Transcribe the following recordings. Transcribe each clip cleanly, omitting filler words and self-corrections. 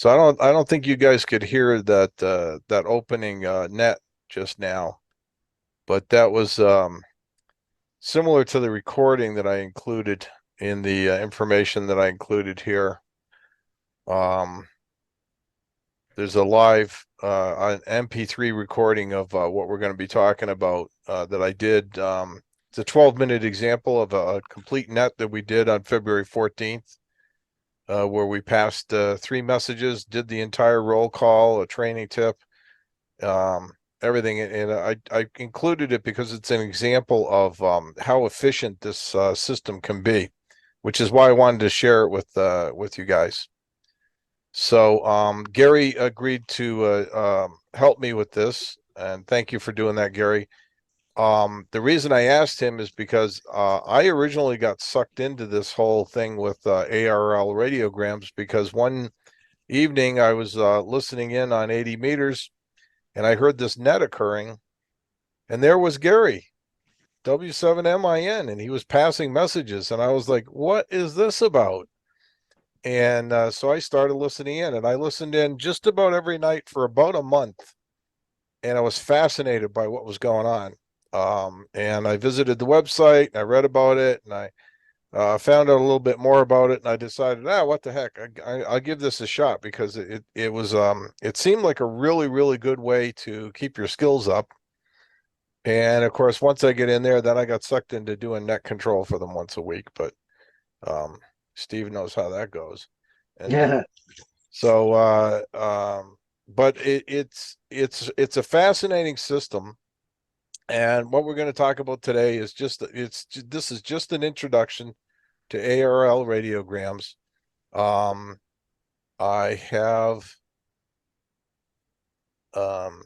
So I don't think you guys could hear that opening net just now, but that was similar to the recording that I included in the information that I included here. Um, there's a live an MP3 recording of what we're going to be talking about that I did. It's a 12-minute example of a complete net that we did on February 14th. Where we passed 3 messages, did the entire roll call, a training tip, everything. And I included it because it's an example of how efficient this system can be, which is why I wanted to share it with you guys. So Gary agreed to help me with this, and thank you for doing that, Gary. The reason I asked him is because I originally got sucked into this whole thing with ARRL Radiograms because one evening I was listening in on 80 meters and I heard this net occurring, and there was Gary, W7MIN, and he was passing messages, and I was like, what is this about? And so I started listening in, and I listened in just about every night for about a month, and I was fascinated by what was going on. And I visited the website, and I read about it, and I found out a little bit more about it, and I decided, what the heck, I'll give this a shot because it was it seemed like a really good way to keep your skills up. And of course, once I get in there, then I got sucked into doing net control for them once a week. But um, Steve knows how that goes, and Yeah. so but it's a fascinating system. And what we're going to talk about today is this is just an introduction to ARRL radiograms. Um, I have um,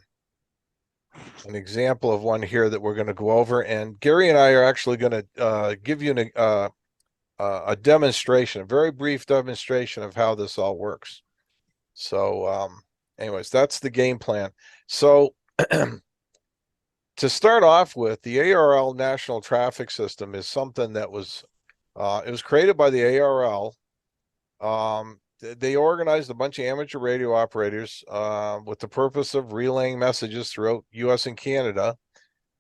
an example of one here that we're going to go over, and Gary and I are actually going to give you a demonstration, a very brief demonstration of how this all works. So, anyways, that's the game plan. So, to start off with, the ARRL National Traffic System is something that was it was created by the ARRL. They organized a bunch of amateur radio operators with the purpose of relaying messages throughout U.S. and Canada.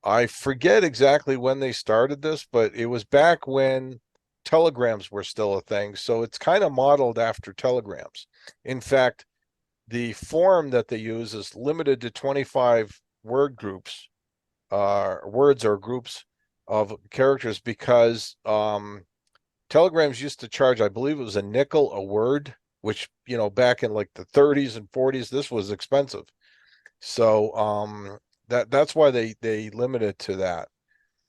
I forget exactly when they started this, but it was back when telegrams were still a thing. So it's kind of modeled after telegrams. In fact, the form that they use is limited to 25 word groups, words or groups of characters because telegrams used to charge, I believe it was a nickel a word, which, back in like the 30s and 40s, this was expensive. So that's why they limit it to that.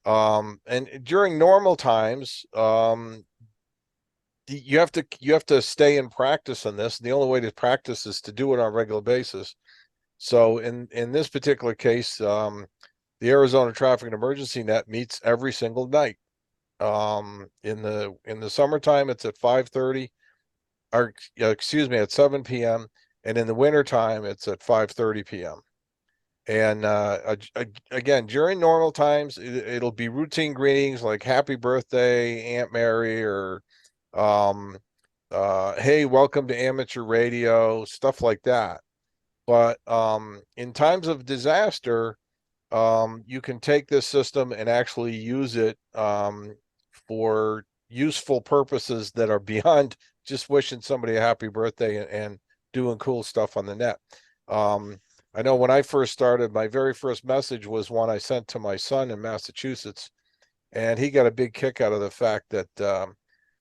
And during normal times, you have to stay in practice on this. The only way to practice is to do it on a regular basis. So in this particular case, the Arizona Traffic and Emergency Net meets every single night. In the summertime, it's at 5:30, or excuse me, at 7 p.m. And in the wintertime, it's at 5:30 p.m. And again, during normal times, it'll be routine greetings like "Happy Birthday, Aunt Mary," or um, "Hey, welcome to amateur radio," stuff like that. But in times of disaster, you can take this system and actually use it for useful purposes that are beyond just wishing somebody a happy birthday and doing cool stuff on the net. Um, I know when I first started, my very first message was one I sent to my son in Massachusetts, and he got a big kick out of the fact that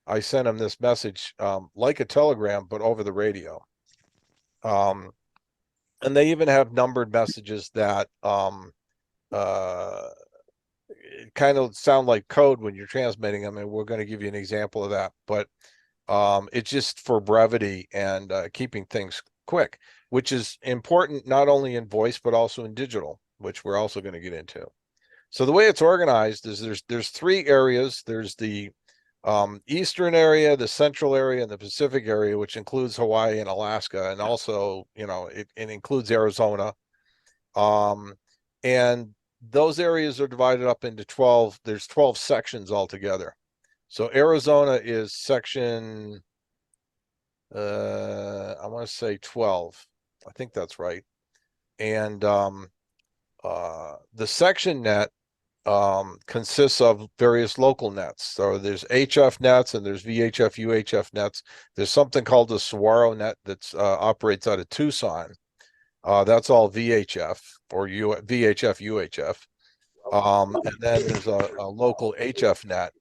I sent him this message like a telegram, but over the radio. Um, and they even have numbered messages that uh, kind of sound like code when you're transmitting them, and we're going to give you an example of that. But it's just for brevity and keeping things quick, which is important not only in voice but also in digital, which we're also going to get into. So the way it's organized is there's 3 areas. There's the eastern area, the central area, and the Pacific area, which includes Hawaii and Alaska, and also it includes Arizona. Um, and those areas are divided up into 12. There's 12 sections altogether. So Arizona is section, I want to say 12. I think that's right. And the section net consists of various local nets. So there's HF nets and there's VHF, UHF nets. There's something called the Saguaro net that operates out of Tucson. That's all VHF or VHF, UHF. And then there's a local HF net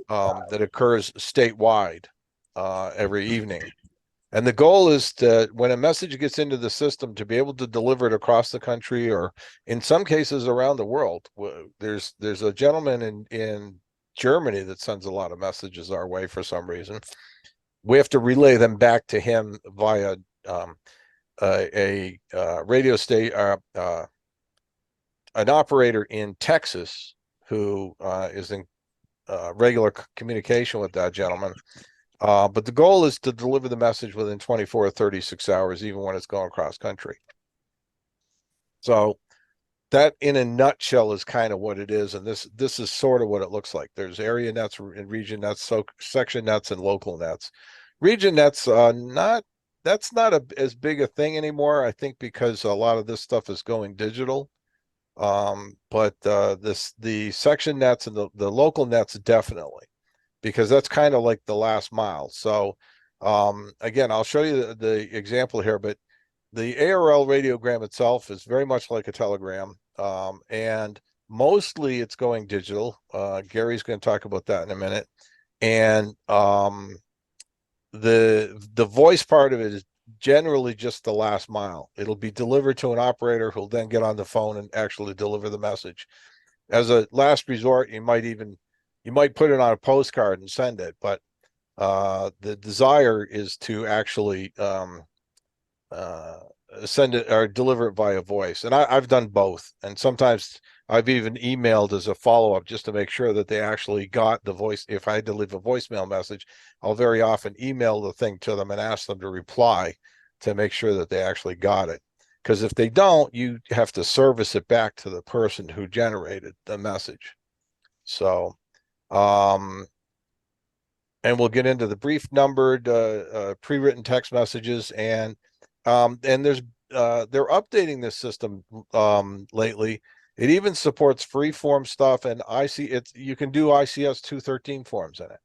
that occurs statewide every evening. And the goal is to, when a message gets into the system, to be able to deliver it across the country, or in some cases around the world. There's a gentleman in Germany that sends a lot of messages our way for some reason. We have to relay them back to him via a radio state, an operator in Texas who is in regular communication with that gentleman. But the goal is to deliver the message within 24 or 36 hours, even when it's going cross country. So that in a nutshell is kind of what it is. And this is sort of what it looks like. There's area nets and region nets, so section nets and local nets. Region nets, that's not as big a thing anymore, I think, because a lot of this stuff is going digital. But the section nets and the local nets definitely, because that's kind of like the last mile. So again, I'll show you the example here, but the ARRL radiogram itself is very much like a telegram, and mostly it's going digital. Gary's going to talk about that in a minute. And the voice part of it is generally just the last mile. It'll be delivered to an operator who'll then get on the phone and actually deliver the message. As a last resort, you might put it on a postcard and send it, but the desire is to actually send it or deliver it via voice. And I've done both. And sometimes I've even emailed as a follow-up just to make sure that they actually got the voice. If I had to leave a voicemail message, I'll very often email the thing to them and ask them to reply to make sure that they actually got it. Because if they don't, you have to service it back to the person who generated the message. So, and we'll get into the brief numbered pre-written text messages, and there's they're updating this system lately. It even supports free form stuff, and you can do ICS 213 forms in it.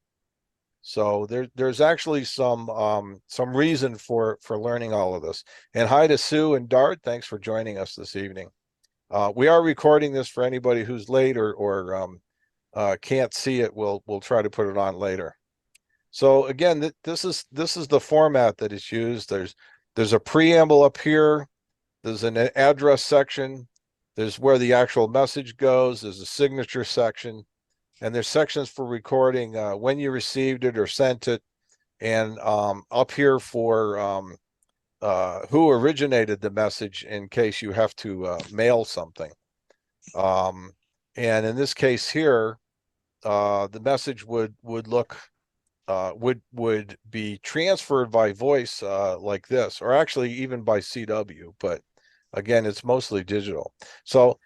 So there's actually some reason for learning all of this. And hi to Sue and Dart. Thanks for joining us this evening. We are recording this for anybody who's late or can't see it. We'll try to put it on later. So again, this is the format that is used. There's a preamble up here. There's an address section. There's where the actual message goes. There's a signature section, and there's sections for recording when you received it or sent it, and up here for who originated the message in case you have to mail something. And in this case here, the message would look would be transferred by voice like this, or actually even by CW, but again, it's mostly digital. So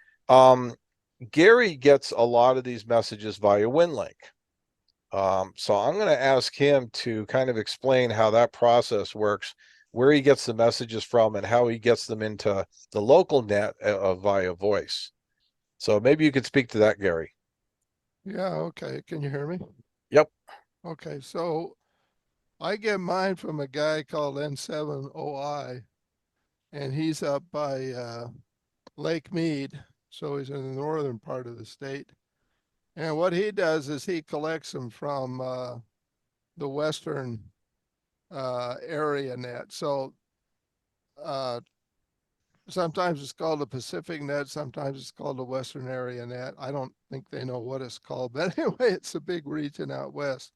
Gary gets a lot of these messages via WinLink. So I'm going to ask him to kind of explain how that process works, where he gets the messages from, and how he gets them into the local net via voice. So maybe you could speak to that, Gary. Yeah, okay. Can you hear me? Yep. Okay, so I get mine from a guy called N7OI, and he's up by Lake Mead, so he's in the northern part of the state. And what he does is he collects them from the western area net. So uh, sometimes it's called the Pacific net, sometimes it's called the Western area net. I don't think they know what it's called, but anyway, it's a big region out west.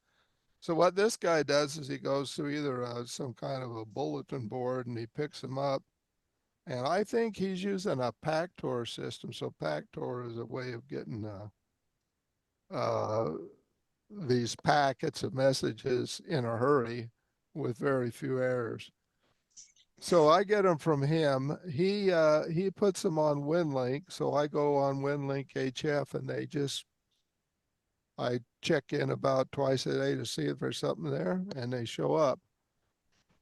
So what this guy does is he goes to either some kind of a bulletin board and he picks them up. And I think he's using a Pactor system. So Pactor is a way of getting uh, these packets of messages in a hurry with very few errors. So I get them from him. He puts them on WinLink. So I go on WinLink HF and I check in about twice a day to see if there's something there, and they show up.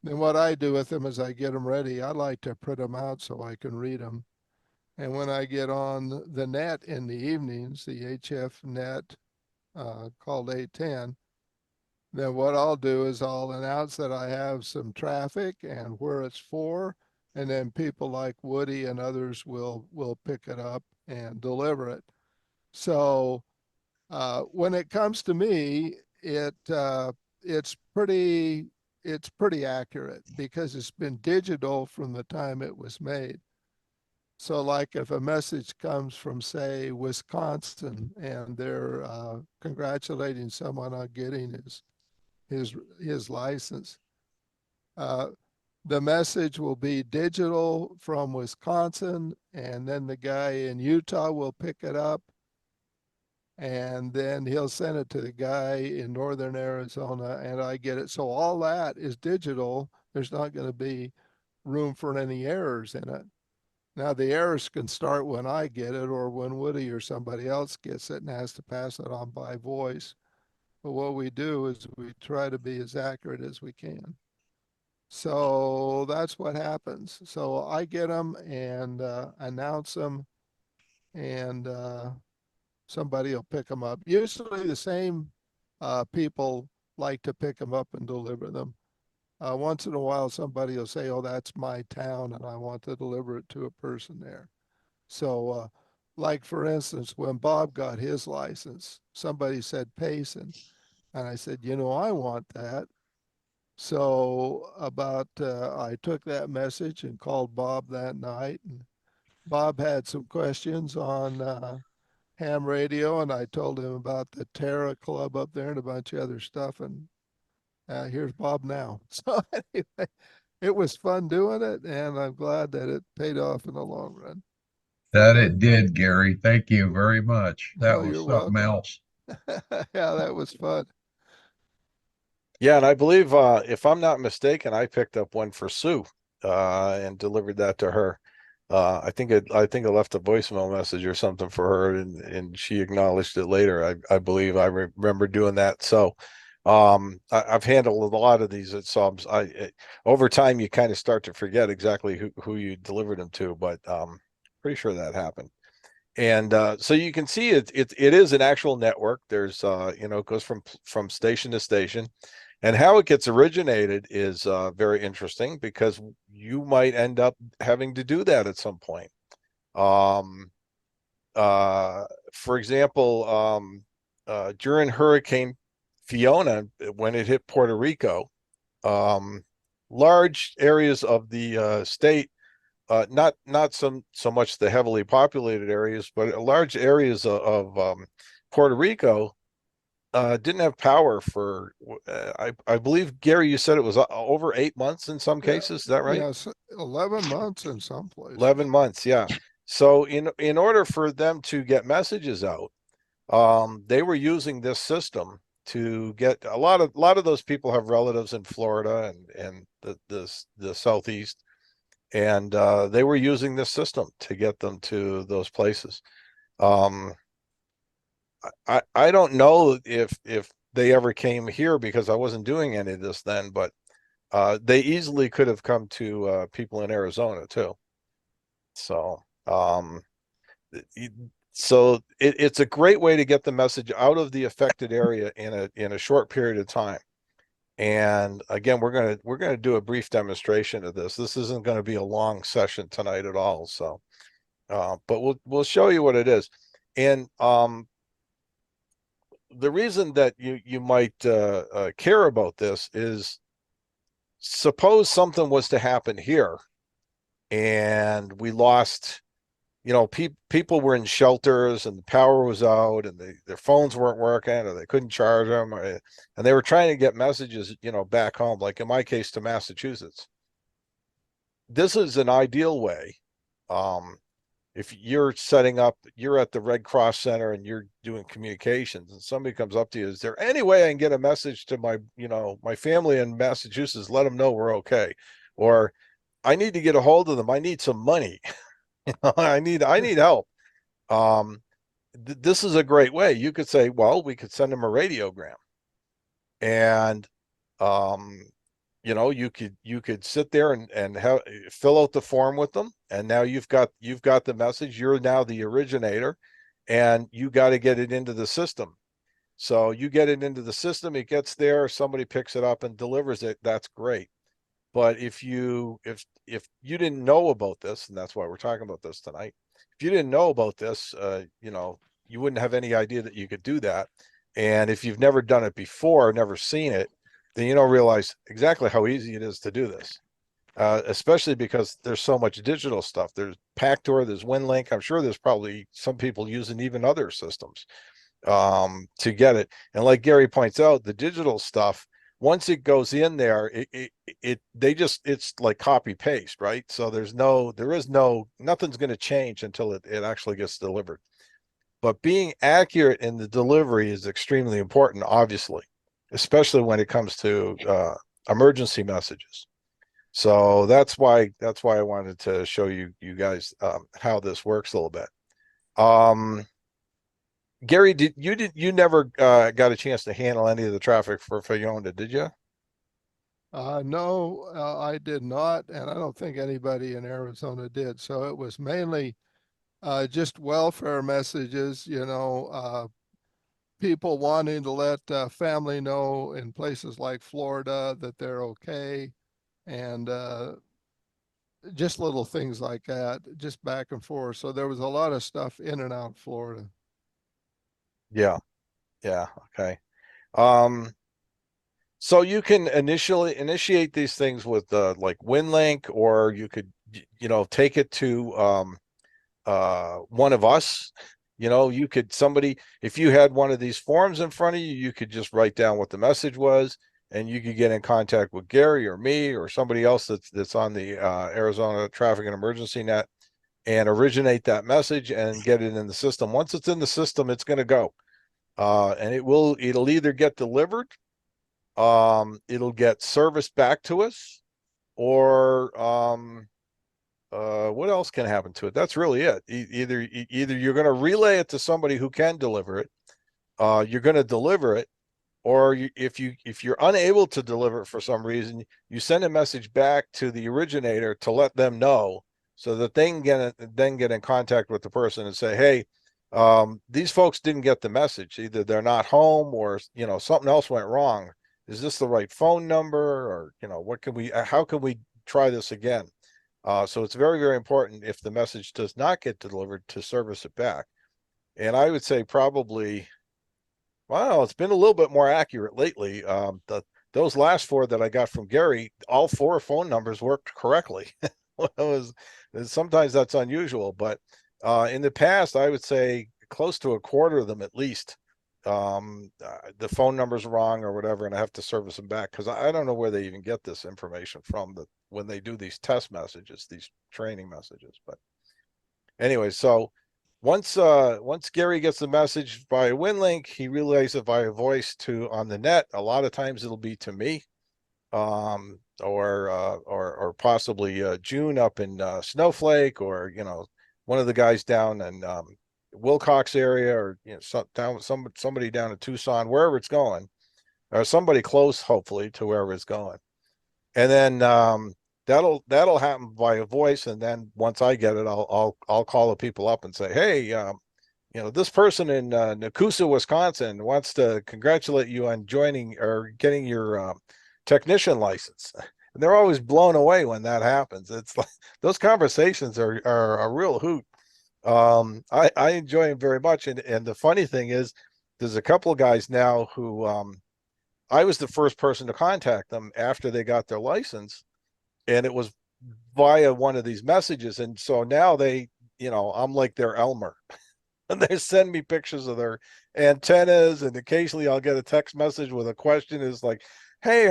Then what I do with them is I get them ready. I like to print them out so I can read them. And when I get on the net in the evenings, the HF net called 810, then what I'll do is I'll announce that I have some traffic and where it's for, and then people like Woody and others will pick it up and deliver it. So when it comes to me, it's it's pretty accurate because it's been digital from the time it was made. So, like if a message comes from, say, Wisconsin, and they're congratulating someone on getting his license, uh, the message will be digital from Wisconsin, and then the guy in Utah will pick it up, and then he'll send it to the guy in northern Arizona, and I get it. So all that is digital. There's not going to be room for any errors in it. Now the errors can start when I get it or when Woody or somebody else gets it and has to pass it on by voice. But what we do is we try to be as accurate as we can. So that's what happens. So I get them and announce them, and somebody will pick them up. Usually the same people like to pick them up and deliver them. Once in a while, somebody will say, "Oh, that's my town, and I want to deliver it to a person there." So, like for instance, when Bob got his license, somebody said Payson, and I said, I want that. So I took that message and called Bob that night, and Bob had some questions on ham radio, and I told him about the Terra Club up there and a bunch of other stuff, and here's Bob now. So anyway, it was fun doing it, and I'm glad that it paid off in the long run. That it did, Gary. Thank you very much. That Oh, was you're something welcome. else. Yeah, that was fun. Yeah, and I believe if I'm not mistaken, I picked up one for Sue and delivered that to her. I think I left a voicemail message or something for her, and she acknowledged it later. I believe I remember doing that. So I've handled a lot of these at subs. Over time you kind of start to forget exactly who you delivered them to, but pretty sure that happened. And so you can see it is an actual network. There's it goes from station to station, and how it gets originated is very interesting because you might end up having to do that at some point. Um, for example, during Hurricane Fiona, when it hit Puerto Rico, um, large areas of the state, not so much the heavily populated areas, but large areas of Puerto Rico didn't have power for I believe, Gary, you said it was over 8 months in some Yeah, cases. Is that right? yes, 11 months in some places. 11 months, yeah. So in order for them to get messages out, they were using this system to get a lot of those people have relatives in Florida and the Southeast, and they were using this system to get them to those places. Um, I don't know if they ever came here because I wasn't doing any of this then, but they easily could have come to people in Arizona too. So it's a great way to get the message out of the affected area in a short period of time. And again, we're gonna do a brief demonstration of this. This isn't going to be a long session tonight at all. So, but we'll show you what it is. And the reason that you might care about this is, suppose something was to happen here and we lost, people were in shelters and the power was out and their phones weren't working or they couldn't charge them, and they were trying to get messages, back home, like in my case to Massachusetts. This is an ideal way. Um, if you're at the Red Cross Center and you're doing communications and somebody comes up to you, is there any way I can get a message to my family in Massachusetts, let them know we're okay? Or I need to get a hold of them. I need some money. I need help. Um, this is a great way. You could say, well, we could send them a radiogram, and um, you could sit there and have fill out the form with them, and now you've got the message. You're now the originator, and you got to get it into the system. So you get it into the system, it gets there, somebody picks it up and delivers it. That's great. But if you didn't know about this, and that's why we're talking about this tonight, if you didn't know about this, you wouldn't have any idea that you could do that. And if you've never done it before, never seen it, then you don't realize exactly how easy it is to do this. Especially because there's so much digital stuff. There's Pactor, there's WinLink. I'm sure there's probably some people using even other systems to get it. And like Gary points out, the digital stuff, once it goes in there, it's like copy paste, right? So nothing's going to change until it actually gets delivered. But being accurate in the delivery is extremely important, obviously, especially when it comes to emergency messages. So that's why I wanted to show you guys how this works a little bit. Gary, you never got a chance to handle any of the traffic for Fayonda, did you? No, I did not, and I don't think anybody in Arizona did. So it was mainly just welfare messages, people wanting to let family know in places like Florida that they're okay, and just little things like that, just back and forth. So there was a lot of stuff in and out of Florida. Yeah. Yeah. Okay. Um, so you can initiate these things with like WinLink, or you could, take it to one of us. You could if you had one of these forms in front of you, you could just write down what the message was, and you could get in contact with Gary or me or somebody else that's on the Arizona Traffic and Emergency Net, and originate that message and get it in the system. Once it's in the system, it's going to go. And it'll either get delivered, it'll get serviced back to us, or what else can happen to it? That's really it. Either you're going to relay it to somebody who can deliver it, you're going to deliver it, or if you're unable to deliver it for some reason, you send a message back to the originator to let them know, so that they can then get in contact with the person and say, hey, these folks didn't get the message. Either they're not home, or something else went wrong. Is this the right phone number? Or how can we try this again? So it's very, very important, if the message does not get delivered, to service it back. And I would say probably, well, it's been a little bit more accurate lately. Those last four that I got from Gary, all four phone numbers worked correctly. Sometimes that's unusual, but in the past, I would say close to a quarter of them at least, the phone number's wrong or whatever, and I have to service them back, because I don't know where they even get this information from, that when they do these test messages, these training messages. But anyway, so once Gary gets the message via WinLink, he relays it via voice to on the net. A lot of times it'll be to me, or possibly June up in Snowflake, or one of the guys down in Wilcox area, or somebody down in Tucson, wherever it's going, or somebody close, hopefully, to wherever it's going. And then that'll happen via voice. And then once I get it, I'll call the people up and say, hey, this person in Nakusa, Wisconsin wants to congratulate you on joining or getting your technician license. And they're always blown away when that happens. It's like those conversations are a real hoot. I enjoy them very much. And the funny thing is, there's a couple of guys now who I was the first person to contact them after they got their license, and it was via one of these messages. And so now I'm like their Elmer. And they send me pictures of their antennas, and occasionally I'll get a text message with a question. Is like, hey,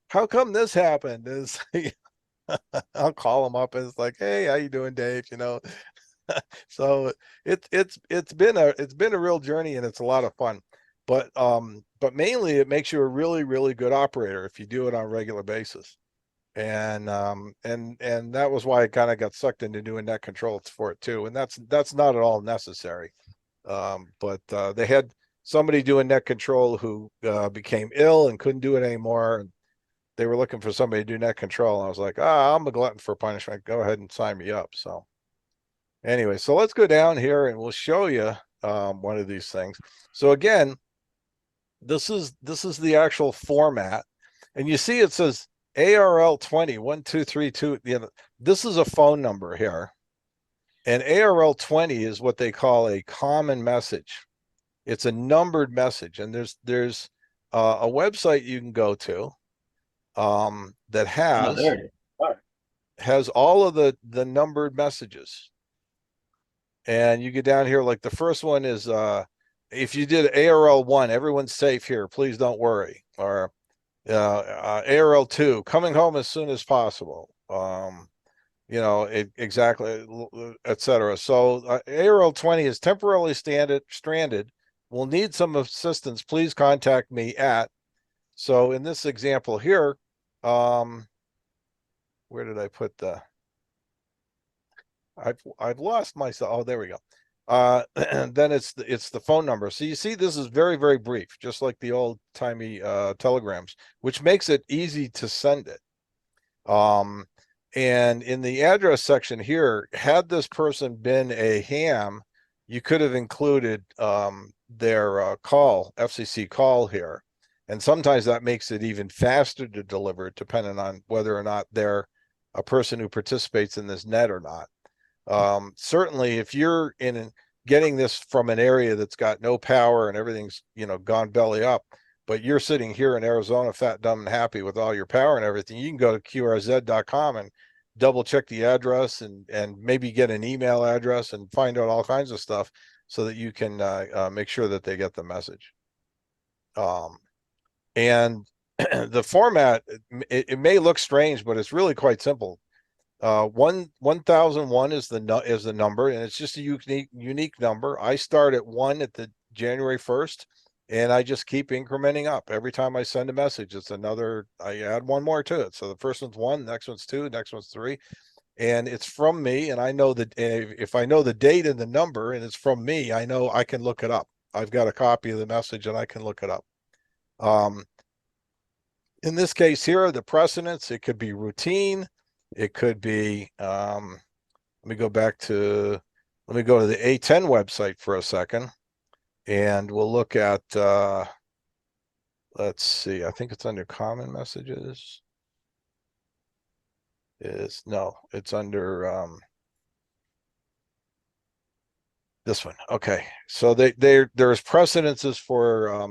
how come this happened? Is I'll call them up and it's like, hey, how you doing, Dave? So it's been a real journey, and it's a lot of fun. But mainly it makes you a really, really good operator if you do it on a regular basis. And that was why I kind of got sucked into doing net controls for it too. And that's not at all necessary. But they had somebody doing net control who became ill and couldn't do it anymore. they were looking for somebody to do net control. And I was like, ah, I'm a glutton for punishment. Go ahead and sign me up. So anyway, so let's go down here and we'll show you one of these things. So again, this is the actual format. And you see it says ARRL 20 1232. You know, this is a phone number here. And ARRL 20 is what they call a common message. It's a numbered message, and there's a website you can go to that Oh, there it is. All right. has all of the numbered messages. And you get down here, like the first one is if you did ARRL 1, everyone's safe here, please don't worry. Or ARRL 2, coming home as soon as possible. You know, exactly, etc. So ARRL 20 is temporarily stranded. Will need some assistance. Please contact me at. So in this example here, where did I put the? I've lost myself. Oh, there we go. And then it's the phone number. So you see, this is very, very brief, just like the old timey telegrams, which makes it easy to send it. And in the address section here, had this person been a ham, you could have included their FCC call here. And sometimes that makes it even faster to deliver, depending on whether or not they're a person who participates in this net or not. Certainly, if you're getting this from an area that's got no power and everything's, you know, gone belly up, but you're sitting here in Arizona, fat, dumb, and happy with all your power and everything, you can go to qrz.com and double check the address and maybe get an email address and find out all kinds of stuff so that you can make sure that they get the message. And the format, it may look strange, but it's really quite simple. 1001 is the number, and it's just a unique number. I start at 1 at the January 1st, and I just keep incrementing up. Every time I send a message, it's another, I add one more to it. So the first one's 1, next one's 2, next one's 3, and it's from me. And I know that if I know the date and the number and it's from me, I know I can look it up. I've got a copy of the message and I can look it up. In this case here, the precedents, it could be routine. It could be, let me go to the A10 website for a second, and we'll look at, let's see, I think it's under common messages. No, it's under this one. Okay, so there's precedences for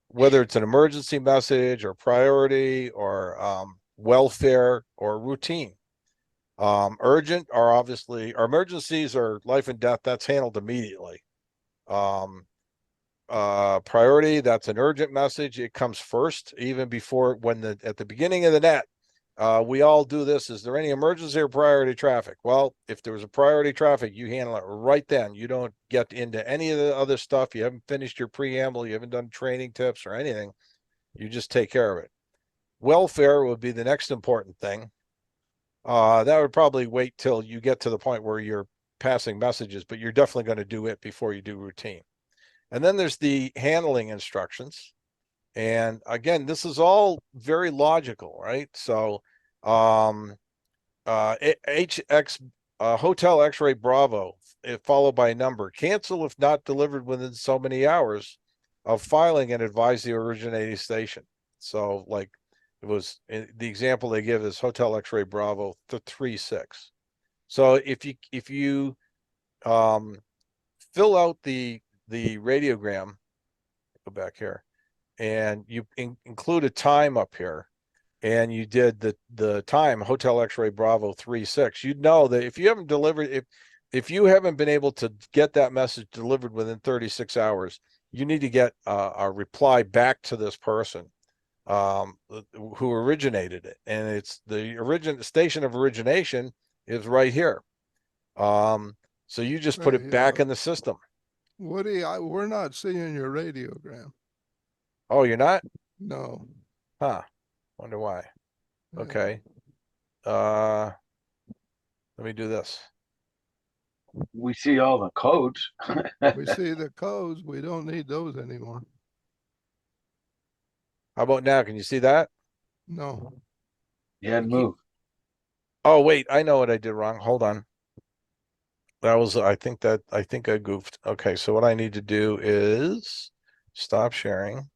whether it's an emergency message or priority or welfare or routine. Urgent are obviously, our emergencies are life and death, that's handled immediately. Priority, that's an urgent message. It comes first, even before at the beginning of the net. We all do this. Is there any emergency or priority traffic? Well, if there was a priority traffic, you handle it right then. You don't get into any of the other stuff. You haven't finished your preamble. You haven't done training tips or anything. You just take care of it. Welfare would be the next important thing. That would probably wait till you get to the point where you're passing messages, but you're definitely going to do it before you do routine. And then there's the handling instructions. And again, this is all very logical, right? So HX Hotel X-ray Bravo, followed by a number. Cancel if not delivered within so many hours of filing and advise the originating station. So like it was the example they give is Hotel X-ray Bravo 36. So if you fill out the radiogram, go back here, and you include a time up here, and you did the time Hotel X-ray Bravo 36, you'd know that if you haven't delivered, if you haven't been able to get that message delivered within 36 hours, you need to get a reply back to this person who originated it, and it's the station of origination is right here. So you just put it back in the system. Woody, we're not seeing your radiogram. Oh, you're not? No. Huh. Wonder why. Yeah. Okay. Let me do this. We see all the codes. We see the codes. We don't need those anymore. How about now? Can you see that? No. You had to move. Oh, wait, I know what I did wrong. Hold on. I think I goofed. Okay, so what I need to do is stop sharing,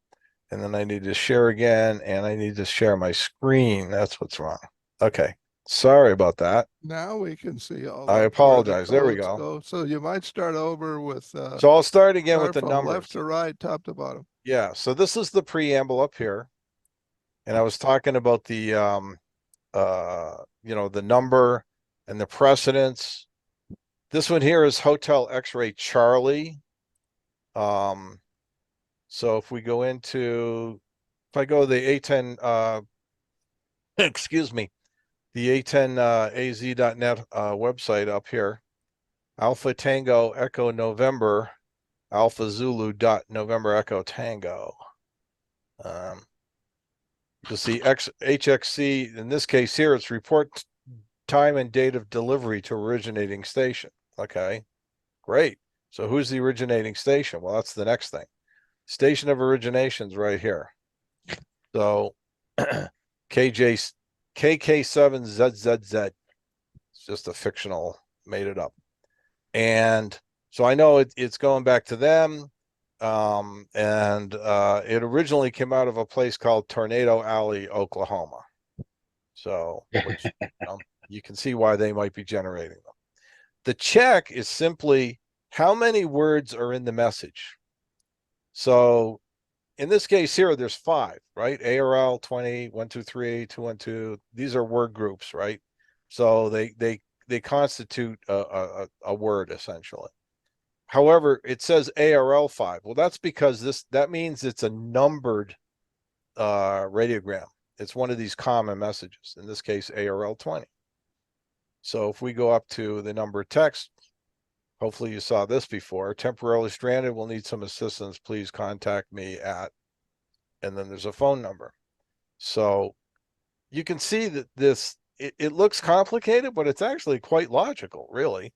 and then I need to share again, and I need to share my screen. That's what's wrong. Okay, sorry about that. Now we can see all I where the apologize. There we codes go. So you might start over with So I'll start again with start the from numbers. left to right, top to bottom. Yeah, so this is the preamble up here. And I was talking about the the number and the precedence. This one here is Hotel X-Ray Charlie. So if we go into, if I go to the A10 excuse me, the A10az.net website up here, Alpha Tango Echo November, Alpha Zulu dot November Echo Tango. You'll see HXC, in this case here, it's report time and date of delivery to originating station. Okay, great. So who's the originating station? Well, that's the next thing. Station of origination's right here. So KK7ZZZ. It's just a fictional, made it up. And so I know it's going back to them. It originally came out of a place called Tornado Alley, Oklahoma. So, which you can see why they might be generating them. The check is simply how many words are in the message. So in this case here, there's 5, right? ARRL 20, 123, 212. These are word groups, right? So they constitute a word essentially. However, it says ARRL 5. Well, that's because that means it's a numbered radiogram. It's one of these common messages, in this case, ARRL 20. So if we go up to the number text, hopefully you saw this before, temporarily stranded, will need some assistance, please contact me at, and then there's a phone number. So you can see that it looks complicated, but it's actually quite logical, really.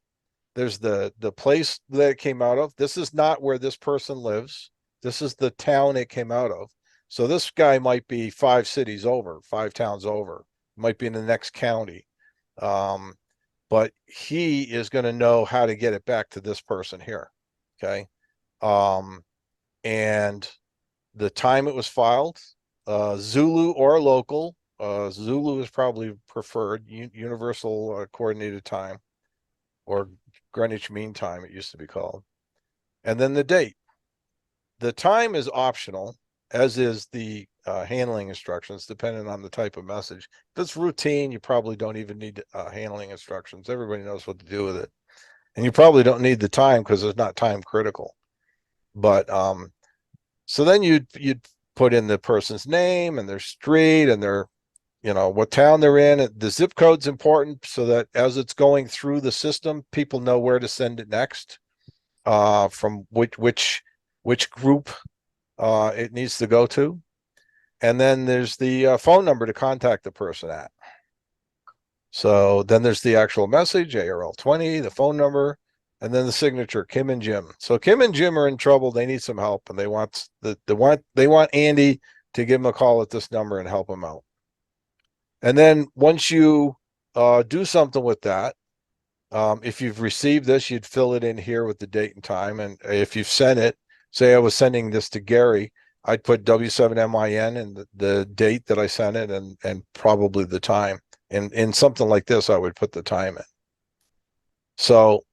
There's the place that it came out of. This is not where this person lives. This is the town it came out of. So this guy might be 5 cities over, 5 towns over, might be in the next county. But he is going to know how to get it back to this person here. Okay. And the time it was filed, Zulu or local, Zulu is probably preferred, universal coordinated time, or Greenwich Mean Time, it used to be called. And then the date. The time is optional, as is the handling instructions, depending on the type of message. If it's routine, you probably don't even need handling instructions. Everybody knows what to do with it. And you probably don't need the time because it's not time critical. But so then you'd put in the person's name and their street and their, what town they're in. The zip code's important so that as it's going through the system, people know where to send it next, from which group it needs to go to. And then there's the phone number to contact the person at. So then there's the actual message, ARRL 20, the phone number, and then the signature, Kim and Jim. So Kim and Jim are in trouble. They need some help, and they want Andy to give them a call at this number and help them out. And then once you do something with that, if you've received this, you'd fill it in here with the date and time. And if you've sent it, say I was sending this to Gary, I'd put W7MIN and the date that I sent it and probably the time. And in something like this, I would put the time in. So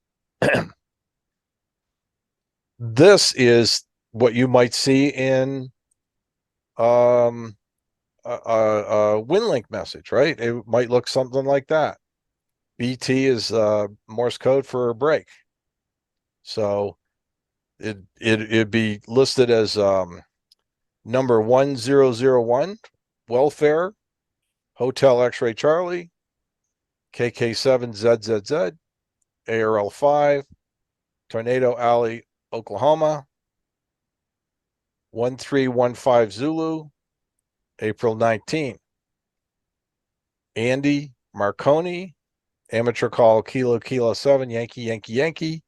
this is what you might see in a WinLink message, right? It might look something like that. BT is Morse code for a break. So it'd be listed as number 1001, welfare, Hotel X-Ray Charlie, KK7ZZZ, ARRL 5, Tornado Alley, Oklahoma, 1315 Zulu, April 19. Andy Marconi, amateur call Kilo Kilo 7, Yankee Yankee Yankee,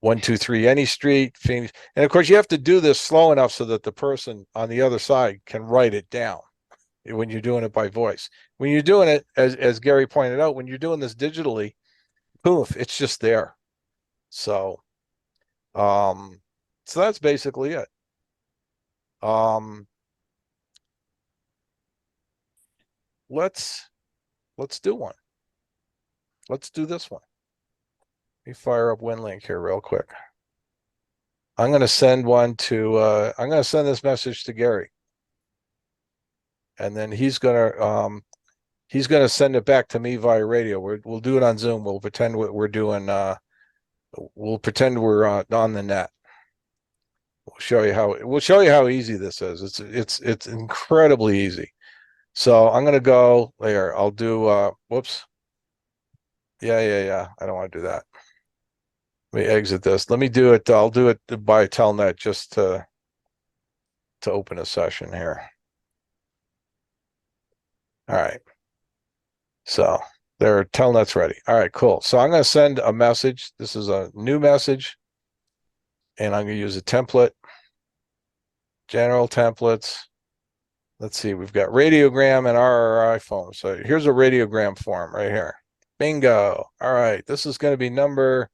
123 any street, Phoenix. And of course, you have to do this slow enough so that the person on the other side can write it down when you're doing it by voice. When you're doing it, as Gary pointed out, when you're doing this digitally, poof, it's just there. So, so that's basically it. Let's do one. Let's do this one. Let me fire up WinLink here real quick. I'm going to send one to, I'm going to send this message to Gary. And then he's going to send it back to me via radio. We'll do it on Zoom. We'll pretend we're doing, we'll pretend we're on the net. We'll show you how easy this is. It's incredibly easy. So I'm going to go there. I'll do, whoops. Yeah. I don't want to do that. Let me exit this. Let me do it. I'll do it by Telnet just to open a session here. All right. So there, Telnet's ready. All right, cool. So I'm going to send a message. This is a new message. And I'm going to use a template. General templates. Let's see. We've got radiogram and RRI form. So here's a radiogram form right here. Bingo. All right. This is going to be number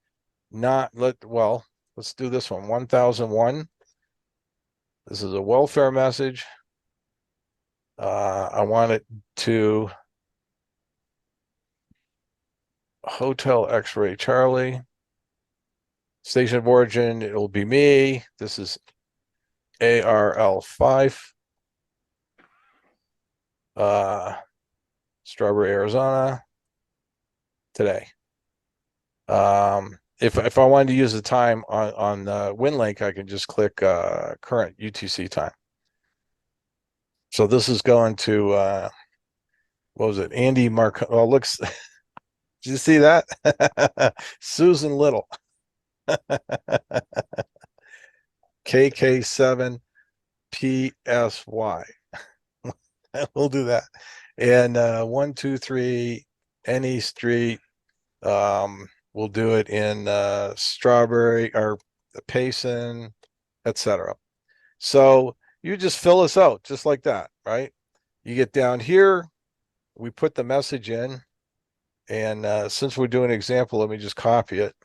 let's do this one. 1001. This is a welfare message. I want it to Hotel X-Ray Charlie. Station of origin, it'll be me. This is ARRL 5. Strawberry, Arizona. Today. If I wanted to use the time on WinLink, I can just click current UTC time. So this is going to what was it? Andy Mark. Oh, looks. Did you see that? Susan Little. KK7 PSY. We'll do that. And 123 any street. We'll do it in Strawberry or Payson, etc. So you just fill us out just like that, right? You get down here, we put the message in, and since we're doing an example, let me just copy it.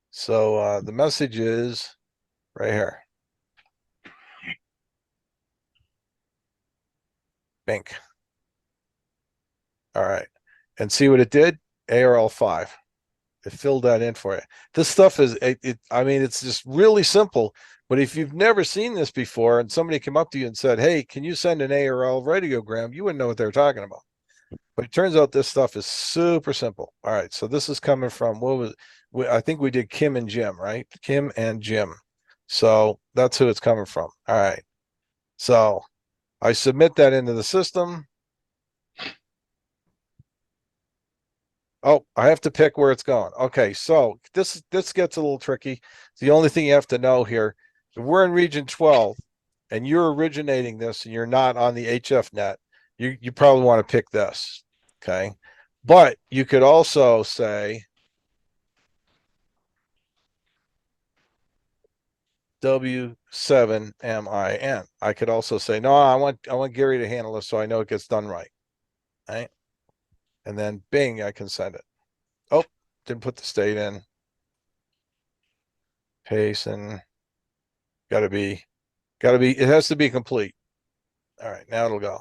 So the message is right here. Bink. All right. And see what it did? ARRL 5. It filled that in for you. This stuff is, I mean, it's just really simple. But if you've never seen this before and somebody came up to you and said, hey, can you send an ARRL radiogram? You wouldn't know what they're talking about. But it turns out this stuff is super simple. All right. So this is coming from, I think we did Kim and Jim, right? Kim and Jim. So that's who it's coming from. All right. So I submit that into the system. Oh, I have to pick where it's going. Okay, so this gets a little tricky. The only thing you have to know here, if we're in region 12 and you're originating this and you're not on the HF net, you probably want to pick this. Okay. But you could also say W7MIN. I could also say, no, I want Gary to handle this so I know it gets done right. Right. And then bing, I can send it. Oh, didn't put the state in. Pace and it has to be complete. All right, now it'll go.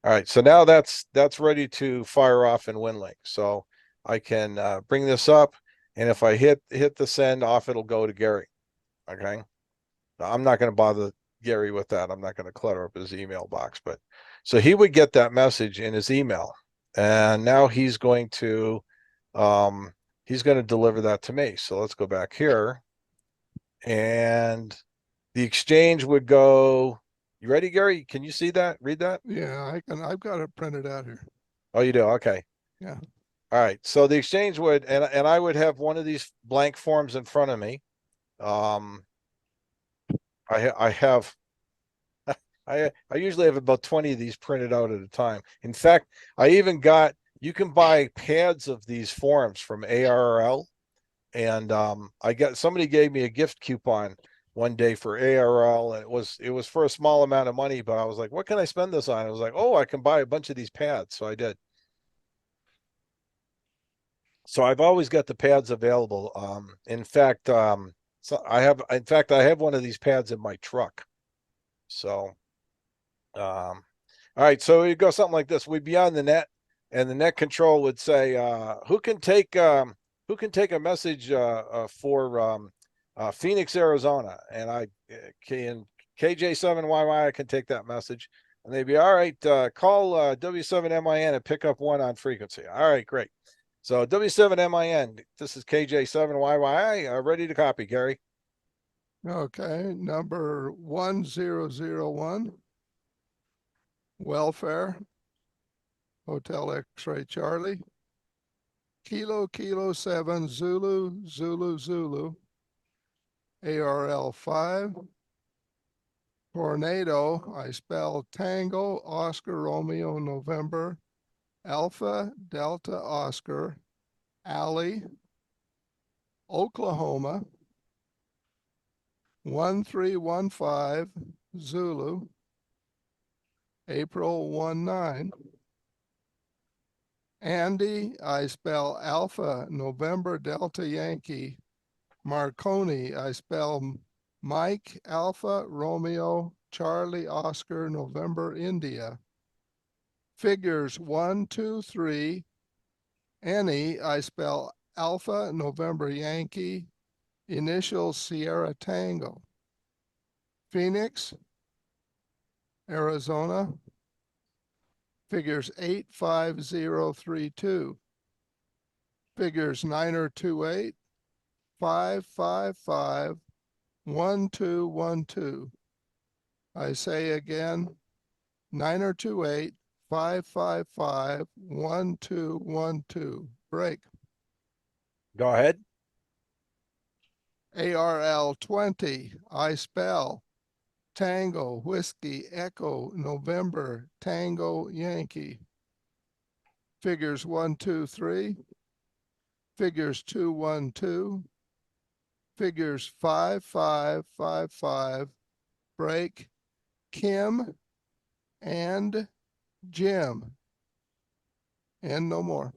All right, so now that's ready to fire off in WinLink. So I can bring this up, and if I hit the send off, it'll go to Gary. Okay. Now, I'm not going to bother Gary with that. I'm not going to clutter up his email box, but so he would get that message in his email, and now he's going to deliver that to me. So let's go back here, and the exchange would go. You ready, Gary? Can you see that? Read that? Yeah, I can. I've got it printed out here. Oh, you do? Okay. Yeah. All right. So the exchange would, and I would have one of these blank forms in front of me. I have, I usually have about 20 of these printed out at a time. In fact, I even got, you can buy pads of these forms from ARRL, And somebody gave me a gift coupon one day for ARRL, and it was for a small amount of money, but I was like, what can I spend this on? I was like, oh, I can buy a bunch of these pads. So I did. So I've always got the pads available. In fact, I have one of these pads in my truck. So, all right. So you go something like this. We'd be on the net, and the net control would say, who can take a message for Phoenix, Arizona? And I can KJ7YY, I can take that message. And they'd be, all right, call W7MIN and pick up one on frequency. All right, great. So W7MIN, this is KJ7YY, ready to copy, Gary. Okay, number 1001, welfare, Hotel X-Ray Charlie, Kilo 7 Zulu Zulu, ARRL 5, Tornado, I spell Tango Oscar Romeo November, Alpha Delta Oscar, Alley, Oklahoma, 1315 Zulu, April 19. Andy, I spell Alpha November Delta Yankee. Marconi, I spell Mike Alpha Romeo Charlie Oscar November India. Figures 1, 2, 3. Annie, I spell Alpha November Yankee. Initials Sierra Tango. Phoenix, Arizona. Figures 85032. Figures 9028 555 1212. I say again, 9028 555 1212. Break. Go ahead. ARRL 20, I spell Tango, Whiskey, Echo, November, Tango, Yankee. Figures 1, 2, 3. Figures 2, 1, 2. Figures 5, 5, 5, 5. Break. Kim and Jim. And no more.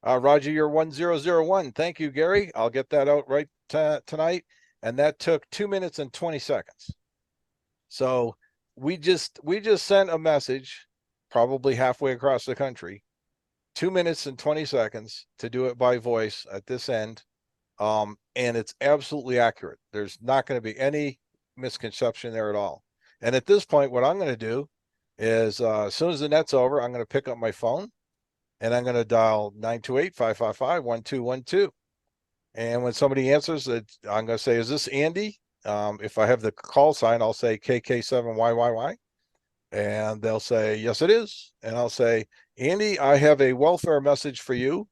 Roger, you're 1001. Thank you, Gary. I'll get that out right tonight. And that took 2 minutes and 20 seconds. So we just sent a message, probably halfway across the country, 2 minutes and 20 seconds to do it by voice at this end. And it's absolutely accurate. There's not going to be any misconception there at all. And at this point, what I'm going to do is as soon as the net's over, I'm going to pick up my phone and I'm going to dial 928-555-1212. And when somebody answers it, I'm going to say, is this Andy? If I have the call sign, I'll say KK7YYY. And they'll say, yes, it is. And I'll say, Andy, I have a welfare message for you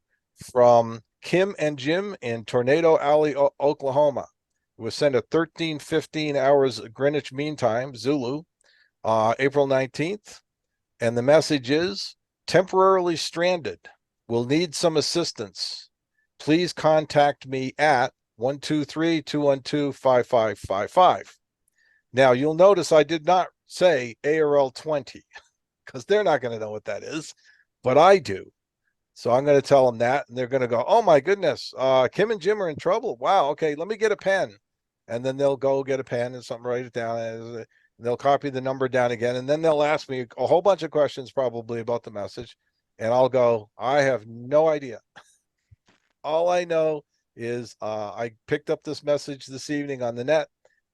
from Kim and Jim in Tornado Alley, Oklahoma. It was sent at 13:15 hours Greenwich Mean Time, Zulu, April 19th. And the message is, temporarily stranded. Will need some assistance. Please contact me at 123-212-5555. Now, you'll notice I did not say ARRL 20 because they're not going to know what that is, but I do. So I'm going to tell them that, and they're going to go, oh my goodness, Kim and Jim are in trouble. Wow, okay, let me get a pen. And then they'll go get a pen and something, write it down, and they'll copy the number down again, and then they'll ask me a whole bunch of questions probably about the message, and I'll go, I have no idea. All I know is I picked up this message this evening on the net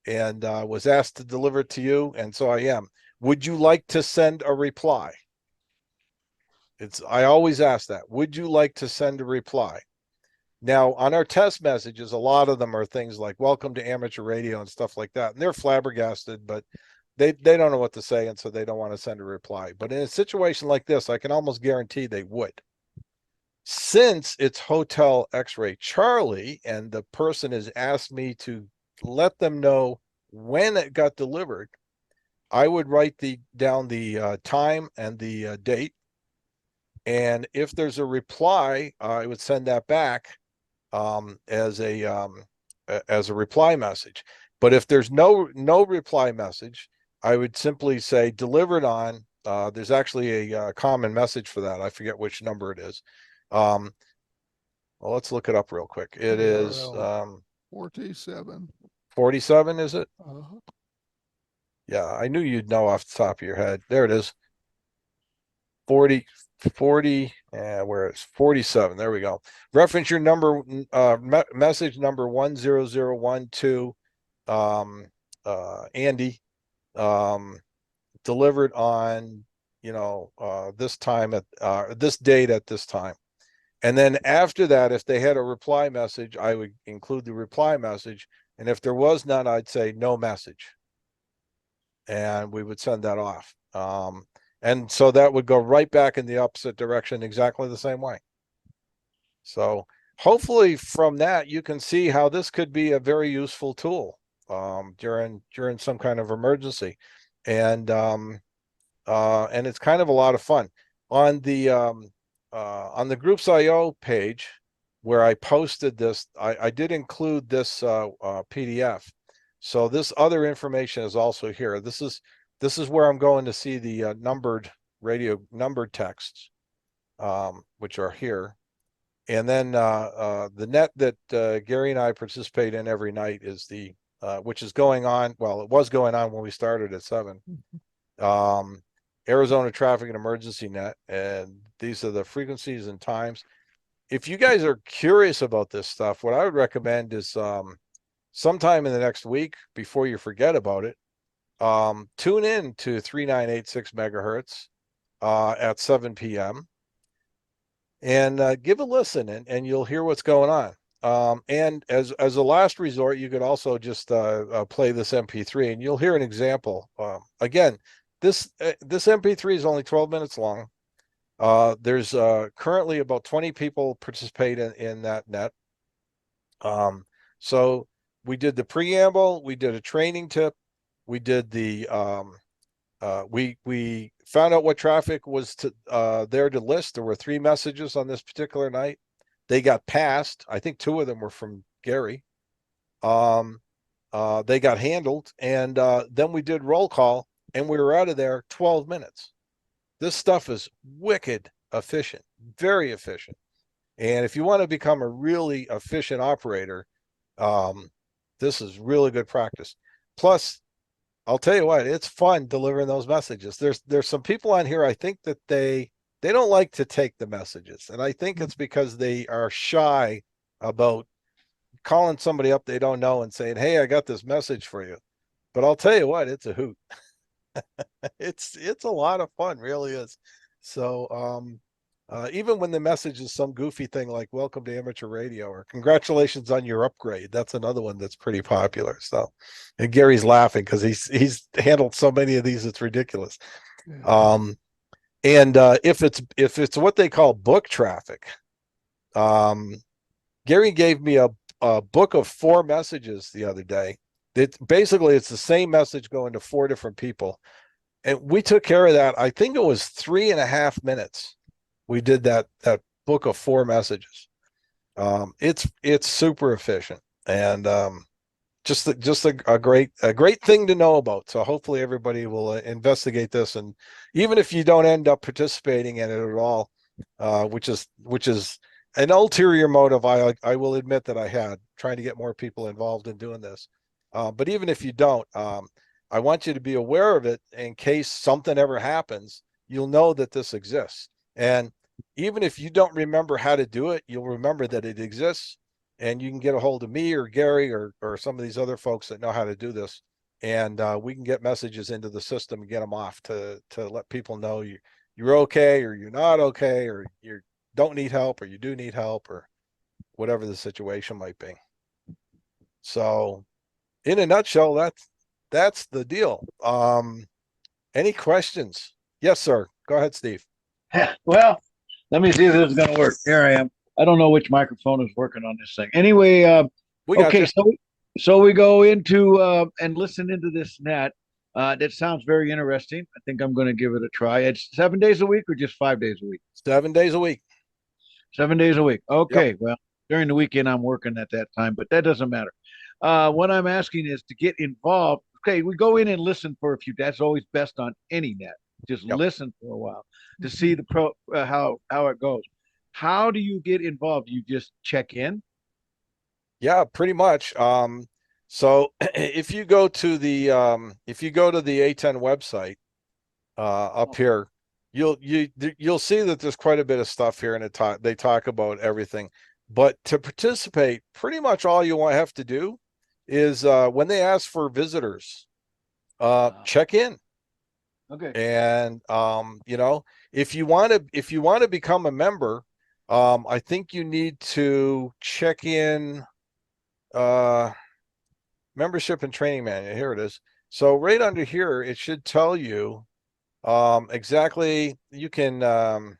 and was asked to deliver it to you, and so I am. Would you like to send a reply? I always ask that. Would you like to send a reply? Now, on our test messages, a lot of them are things like welcome to amateur radio and stuff like that. And they're flabbergasted, but they don't know what to say, and so they don't want to send a reply. But in a situation like this, I can almost guarantee they would. Since it's Hotel X-Ray Charlie and the person has asked me to let them know when it got delivered, I would write down the time and the date. And if there's a reply, I would send that back as a reply message. But if there's no reply message, I would simply say delivered on. There's actually a common message for that. I forget which number it is. Well, let's look it up real quick. It is ARRL 47. 47, is it? Uh-huh. Yeah, I knew you'd know off the top of your head. There it is. 40, where is 47? There we go. Reference your number, message number 10012, Andy, delivered on, this time at, this date at this time. And then after that, if they had a reply message, I would include the reply message. And if there was none, I'd say no message. And we would send that off. And so that would go right back in the opposite direction, exactly the same way. So hopefully from that, you can see how this could be a very useful tool during some kind of emergency. And it's kind of a lot of fun. On the Groups IO page where I posted this, I did include this PDF. So this other information is also here. This is where I'm going to see the numbered texts, which are here. And then the net that Gary and I participate in every night is the which is going on. Well, it was going on when we started at 7. Arizona Traffic and Emergency Net, and these are the frequencies and times. If you guys are curious about this stuff, what I would recommend is sometime in the next week, before you forget about it, tune in to 3986 megahertz at 7 p.m. and give a listen, and you'll hear what's going on. And as a last resort, you could also just play this MP3, and you'll hear an example. Again, this MP3 is only 12 minutes long. There's currently about 20 people participate in that net. So we did the preamble, we did a training tip, we did the we found out what traffic was there to list. There were 3 messages on this particular night. They got passed. I think 2 of them were from Gary. They got handled, and then we did roll call, and we were out of there 12 minutes. This stuff is wicked efficient, very efficient. And if you want to become a really efficient operator, this is really good practice. Plus, I'll tell you what, it's fun delivering those messages. There's some people on here, I think that they don't like to take the messages. And I think it's because they are shy about calling somebody up they don't know and saying, hey, I got this message for you. But I'll tell you what, it's a hoot. It's a lot of fun, really is. So even when the message is some goofy thing like welcome to amateur radio or congratulations on your upgrade, that's another one that's pretty popular. So, and Gary's laughing because he's handled so many of these, it's ridiculous. Yeah. And if it's what they call book traffic, Gary gave me a book of 4 messages the other day. Basically it's the same message going to 4 different people. And we took care of that. I think it was 3.5 minutes. We did that book of 4 messages. It's super efficient, and just a great thing to know about. So hopefully everybody will investigate this, and even if you don't end up participating in it at all, which is an ulterior motive, I will admit that I had, trying to get more people involved in doing this. But even if you don't, I want you to be aware of it in case something ever happens. You'll know that this exists. And even if you don't remember how to do it, you'll remember that it exists, and you can get a hold of me or Gary or some of these other folks that know how to do this. And we can get messages into the system and get them off to let people know you're okay, or you're not okay, or you don't need help, or you do need help, or whatever the situation might be. So in a nutshell, that's the deal. Any questions? Yes, sir. Go ahead, Steve. Well, let me see if this is going to work. Here I am. I don't know which microphone is working on this thing. Anyway, We got okay, you. so we go into and listen into this net. That sounds very interesting. I think I'm going to give it a try. It's 7 days a week or just 5 days a week? 7 days a week. 7 days a week. Okay, well, During the weekend, I'm working at that time, but that doesn't matter. What I'm asking is to get involved. Okay, we go in and listen for a few. That's always best on any net. Just Yep. listen for a while to see the how it goes. How do you get involved? You just check in. Yeah, pretty much. So if you go to the A10 website up here, you'll see that there's quite a bit of stuff here, and they talk about everything. But to participate, pretty much all you have to do is when they ask for visitors, check in. Okay. And if you want to become a member, I think you need to check in membership and training manual. Here it is. So right under here, it should tell you exactly. You can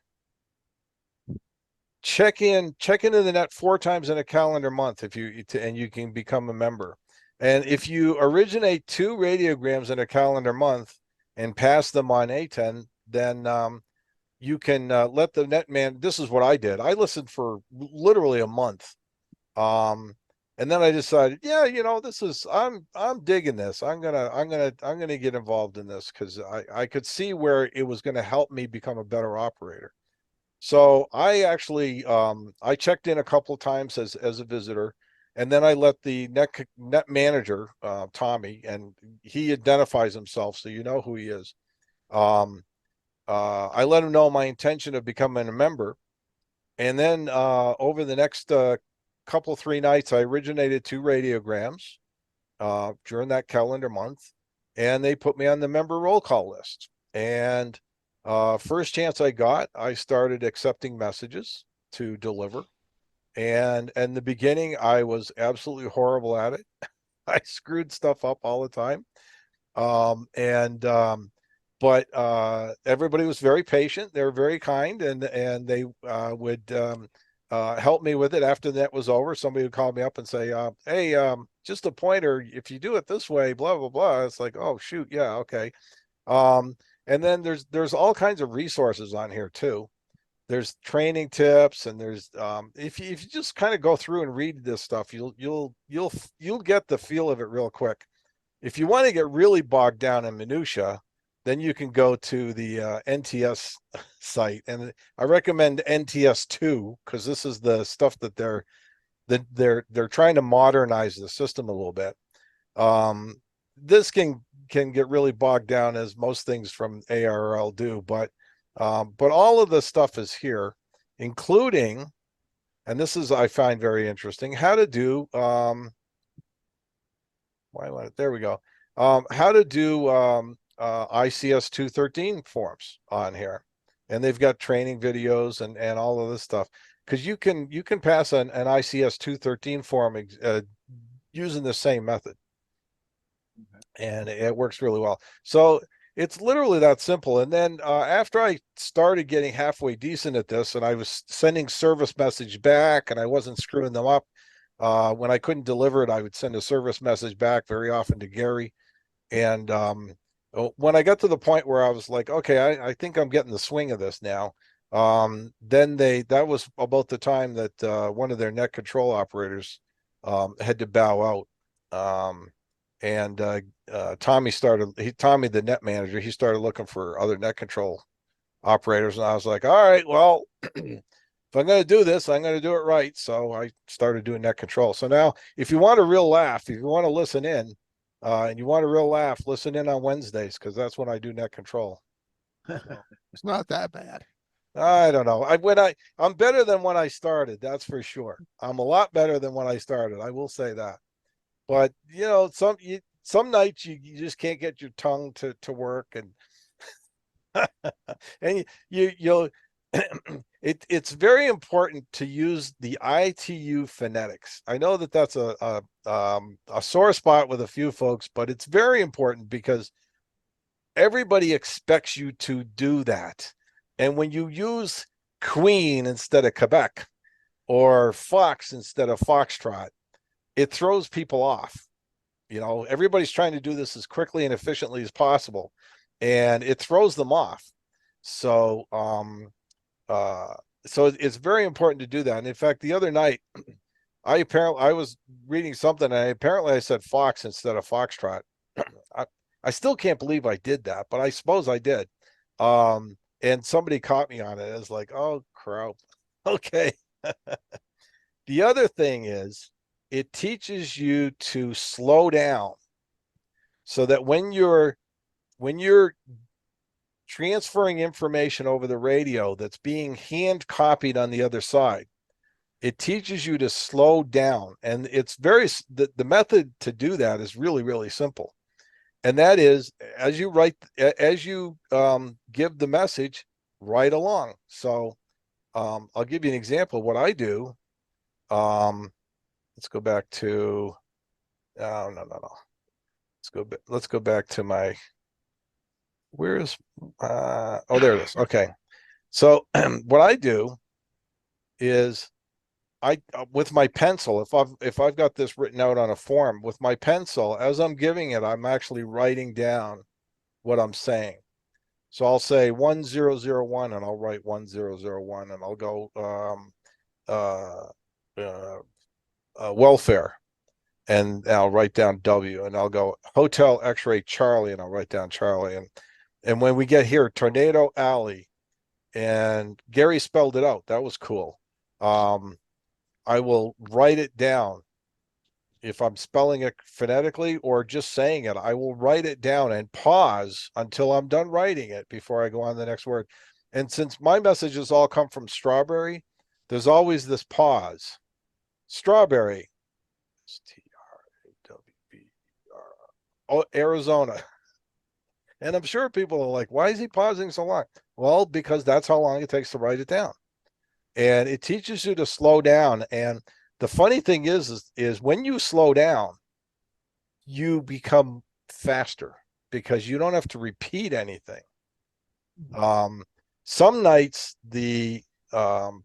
check into the net 4 times in a calendar month and you can become a member. And if you originate 2 radiograms in a calendar month and pass them on A10, then you can let the net man. This is what I did. I listened for literally a month. And then I decided, yeah, I'm digging this. I'm gonna get involved in this because I could see where it was going to help me become a better operator. So I actually I checked in a couple of times as a visitor, and then I let the net manager Tommy, and he identifies himself, so you know who he is. I let him know my intention of becoming a member, and then over the next couple 3 nights, I originated 2 radiograms during that calendar month, and they put me on the member roll call list. And first chance I got, I started accepting messages to deliver. And in the beginning, I was absolutely horrible at it. I screwed stuff up all the time. But everybody was very patient. They were very kind, and they would help me with it. After that was over, somebody would call me up and say, "Hey, just a pointer. If you do it this way, blah blah blah." It's like, "Oh shoot, yeah, okay." Um, and then there's all kinds of resources on here too. There's training tips, and there's if you just kind of go through and read this stuff, you'll get the feel of it real quick. If you want to get really bogged down in minutia, then you can go to the NTS site, and I recommend NTS2 because this is the stuff that they're trying to modernize the system a little bit. This can get really bogged down, as most things from ARRL do, but all of the stuff is here, including, and this is I find very interesting, how to do there we go. How to do ICS 213 forms on here. And they've got training videos and all of this stuff. Because you can pass an ICS 213 form using the same method. And it works really well. So it's literally that simple. And then after I started getting halfway decent at this, and I was sending service message back, and I wasn't screwing them up, when I couldn't deliver it, I would send a service message back, very often to Gary. And when I got to the point where I was like, okay, I think I'm getting the swing of this now. Then that was about the time that one of their net control operators had to bow out. And Tommy, the net manager, he started looking for other net control operators. And I was like, all right, well, if I'm going to do this, I'm going to do it right. So I started doing net control. So now, if you want a real laugh, if you want to listen in, and you want a real laugh, listen in on Wednesdays, because that's when I do net control. So it's not that bad. I don't know. I'm better than when I started. That's for sure. I'm a lot better than when I started. I will say that. But some nights you just can't get your tongue to work, and and you'll it's very important to use the ITU phonetics. I know that that's a sore spot with a few folks, but it's very important because everybody expects you to do that. And when you use Queen instead of Quebec, or Fox instead of Foxtrot, it throws people off. Everybody's trying to do this as quickly and efficiently as possible, and it throws them off. So so it's very important to do that. And in fact, the other night, I was reading something and I said Fox instead of Foxtrot. I still can't believe I did that, but I suppose I did. And somebody caught me on it. It was like, oh crap. Okay. The other thing is it teaches you to slow down so that when you're transferring information over the radio that's being hand copied on the other side, it teaches you to slow down. And it's the method to do that is really, really simple. And that is as you give the message, write along. So I'll give you an example of what I do. Let's go back to, oh, no. Let's go back to my, where's, oh, there it is. Okay. So what I do is with my pencil, if I've got this written out on a form with my pencil, as I'm giving it, I'm actually writing down what I'm saying. So I'll say 1001 and I'll write 1001 and I'll go welfare and I'll write down W and I'll go Hotel X-ray Charlie and I'll write down Charlie. And when we get here, Tornado Alley, and Gary spelled it out. That was cool. I will write it down. If I'm spelling it phonetically or just saying it, I will write it down and pause until I'm done writing it before I go on to the next word. And since my messages all come from Strawberry, there's always this pause. Strawberry. Oh, Arizona. And I'm sure people are like, why is he pausing so long? Well, because that's how long it takes to write it down. And it teaches you to slow down. And the funny thing is when you slow down, you become faster because you don't have to repeat anything. Some nights the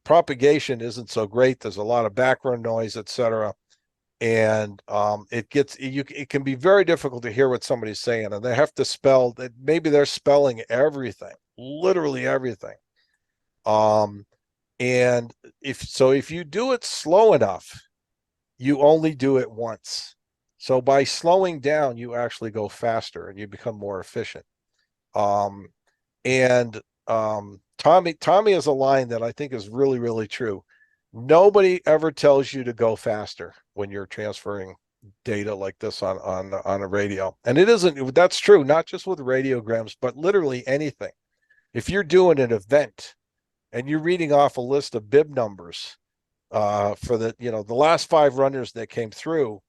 propagation isn't so great. There's a lot of background noise, etc. And it can be very difficult to hear what somebody's saying, and they have to spell that. Maybe they're spelling everything, literally everything. And if you do it slow enough, you only do it once. So by slowing down, you actually go faster and you become more efficient. Tommy has a line that I think is really, really true. Nobody ever tells you to go faster when you're transferring data like this on a radio. And that's true, not just with radiograms, but literally anything. If you're doing an event and you're reading off a list of bib numbers for the last 5 runners that came through,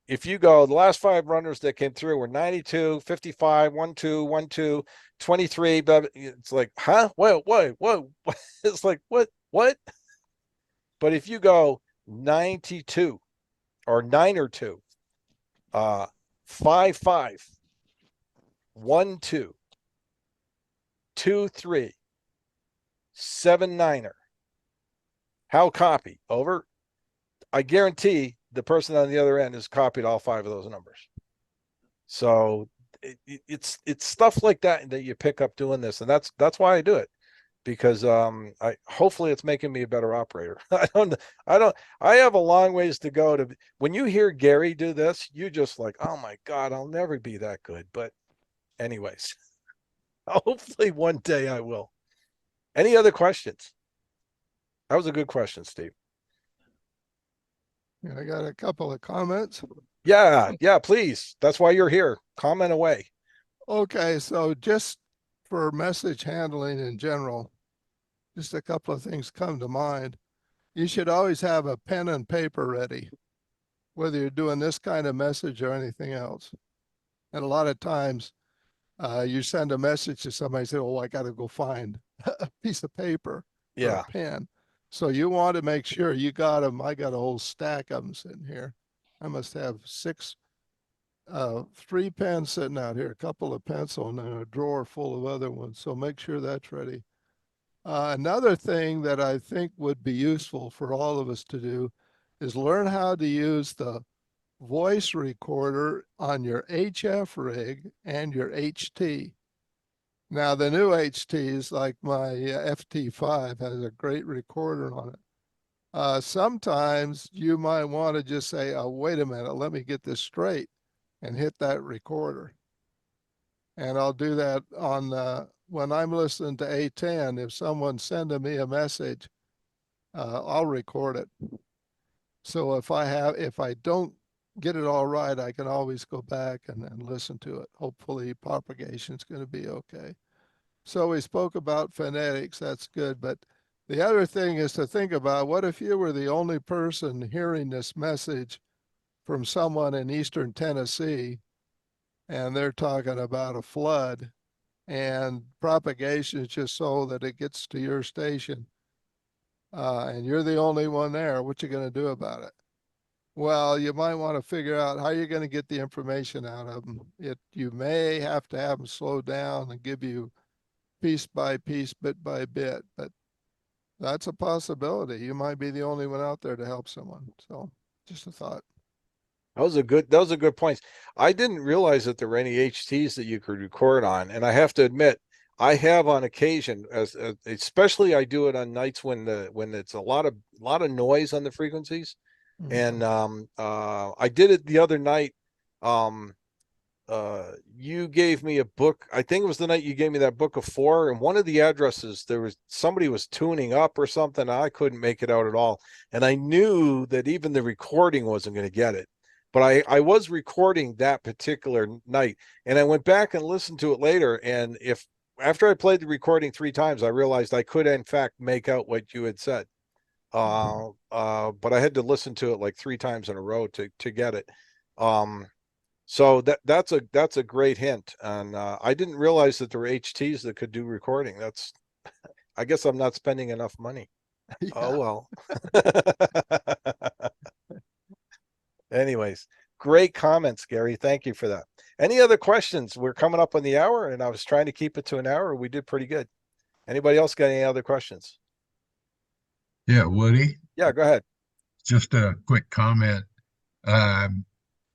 if you go, the last 5 runners that came through were 92, 55, 12, 23, but it's like, huh? Whoa. It's like, what? But if you go 92 or 9 or 2, 5, 5, 1, 2, 2, 3, 7, 9er, how copy? Over. I guarantee the person on the other end has copied all 5 of those numbers. So it's stuff like that you pick up doing this, and that's why I do it, because hopefully it's making me a better operator. I have a long ways to go to. When you hear Gary do this, you just like, oh my God, I'll never be that good. But anyways, hopefully one day I will. Any other questions? That was a good question, Steve. Yeah, I got a couple of comments. Yeah, please. That's why you're here. Comment away. Okay, so just for message handling in general, just a couple of things come to mind. You should always have a pen and paper ready, whether you're doing this kind of message or anything else. And a lot of times you send a message to somebody, say, oh, I got to go find a piece of paper or Yeah. a pen. So you want to make sure you got them. I got a whole stack of them sitting here. I must have 3 pens sitting out here, a couple of pencil, and then a drawer full of other ones. So make sure that's ready. Another thing that I think would be useful for all of us to do is learn how to use the voice recorder on your HF rig and your HT. Now the new HTs, like my FT5, has a great recorder on it. Sometimes you might want to just say, "Oh, wait a minute, let me get this straight," and hit that recorder. And I'll do that on when I'm listening to A10. If someone's sending me a message, I'll record it. So if I don't get it all right, I can always go back and listen to it. Hopefully propagation is going to be okay. So we spoke about phonetics. That's good. But the other thing is to think about, what if you were the only person hearing this message from someone in Eastern Tennessee, and they're talking about a flood, and propagation is just so that it gets to your station, and you're the only one there. What you going to do about it? Well, you might want to figure out how you're going to get the information out of them. You may have to have them slow down and give you piece by piece, bit by bit, but that's a possibility. You might be the only one out there to help someone. So just a thought. Those are good points. I didn't realize that there were any HTs that you could record on, and I have to admit, I have on occasion, especially I do it on nights when it's a lot of noise on the frequencies, and I did it the other night. You gave me a book. I think it was the night you gave me that book of 4, and one of the addresses there was somebody was tuning up or something. I couldn't make it out at all, and I knew that even the recording wasn't going to get it. But I was recording that particular night, and I went back and listened to it later. And after I played the recording 3 times, I realized I could in fact make out what you had said. But I had to listen to it like 3 times in a row to get it. So that's a great hint. And I didn't realize that there were HTs that could do recording. I guess I'm not spending enough money. Yeah. Oh well. Anyways, great comments, Gary. Thank you for that. Any other questions? We're coming up on the hour, and I was trying to keep it to an hour. We did pretty good. Anybody else got any other questions? Yeah, Woody, Yeah, go ahead. just a quick comment. Um,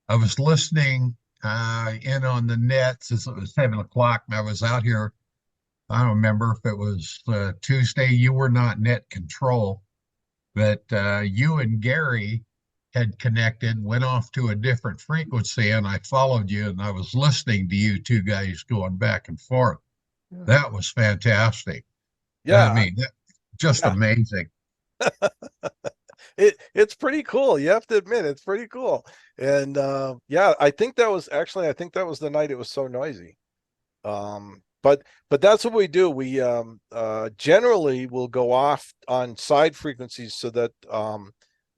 I was listening in on the net since it was 7 o'clock, and I was out here. I don't remember if it was Tuesday. You were not net control, but you and Gary had connected, went off to a different frequency, and I followed you, and I was listening to you two guys going back and forth. Yeah. That was fantastic. I Yeah, mean, just yeah. amazing. It's pretty cool. You have to admit, it's pretty cool. And yeah, I think that was the night it was so noisy. But that's what we do. We generally will go off on side frequencies so that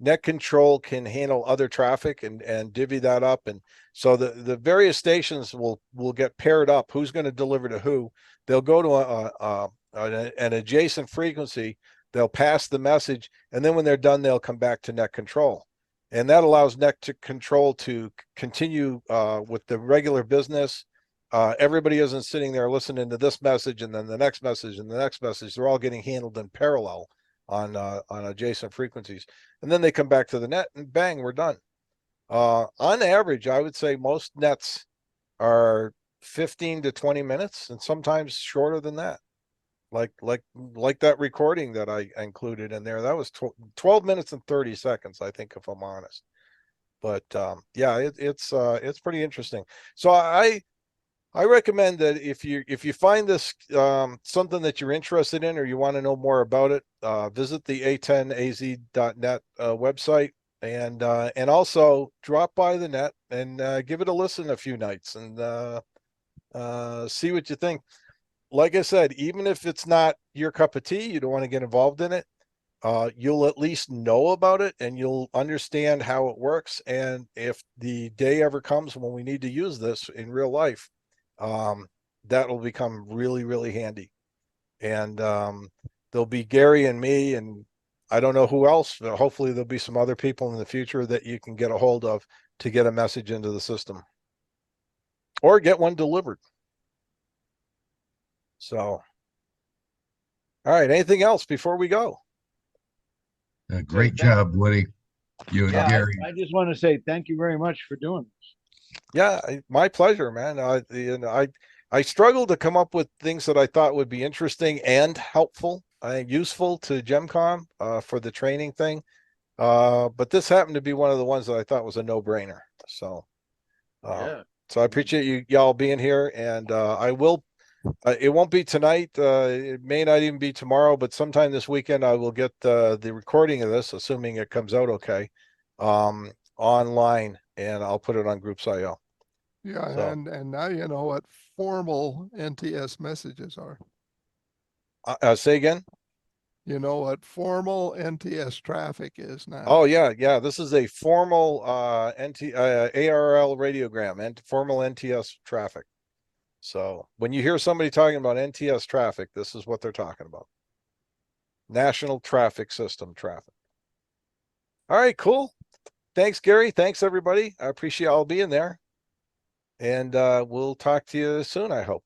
net control can handle other traffic and divvy that up. And so the various stations will get paired up. Who's going to deliver to who? They'll go to an adjacent frequency. They'll pass the message, and then when they're done, they'll come back to net control. And that allows net control to continue with the regular business. Everybody isn't sitting there listening to this message and then the next message and the next message. They're all getting handled in parallel on adjacent frequencies. And then they come back to the net and bang, we're done. On average, I would say most nets are 15 to 20 minutes and sometimes shorter than that. Like that recording that I included in there. That was 12 minutes and 30 seconds, I think, if I'm honest. But yeah, it's pretty interesting. So I recommend that if you find this something that you're interested in or you want to know more about it, visit the a10az.net website and also drop by the net and give it a listen a few nights and see what you think. Like I said, even if it's not your cup of tea, you don't want to get involved in it. You'll at least know about it and you'll understand how it works. And if the day ever comes when we need to use this in real life, that will become really, really handy. And there'll be Gary and me, and I don't know who else, but hopefully there'll be some other people in the future that you can get a hold of to get a message into the system or get one delivered. So, all right, anything else before we go? Great job, Woody. You and Yeah, Gary. I just want to say thank you very much for doing this. Yeah, my pleasure, man. I struggled to come up with things that I thought would be interesting and helpful, useful to GEMCOM for the training thing. But this happened to be one of the ones that I thought was a no-brainer. So, Yeah. so I appreciate y'all being here, and I will. It won't be tonight. It may not even be tomorrow, but sometime this weekend I will get the recording of this, assuming it comes out okay, online, and I'll put it on Groups.io. Yeah, So- and now you know what formal NTS messages are. Say again. You know what formal NTS traffic is now. Oh yeah. This is a formal ARRL radiogram and formal NTS traffic. So when you hear somebody talking about NTS traffic, this is what they're talking about. National Traffic System traffic. All right, cool. Thanks, Gary. Thanks, everybody. I appreciate y'all being there. And we'll talk to you soon, I hope.